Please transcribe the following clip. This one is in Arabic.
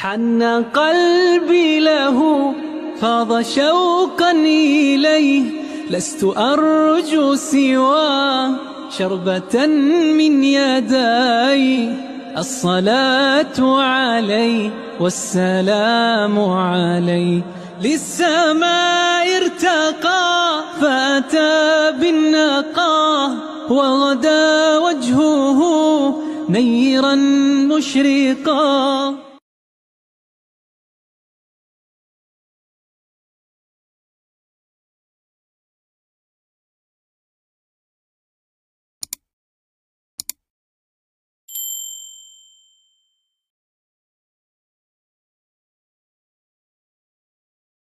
حن قلبي له فاض شوقا إليه، لست أرجو سوى شربة من يدي. الصلاة عليه والسلام عليه، للسماء ارتقى فأتى بالنقى، وغدا وجهه نيرا مشرقا.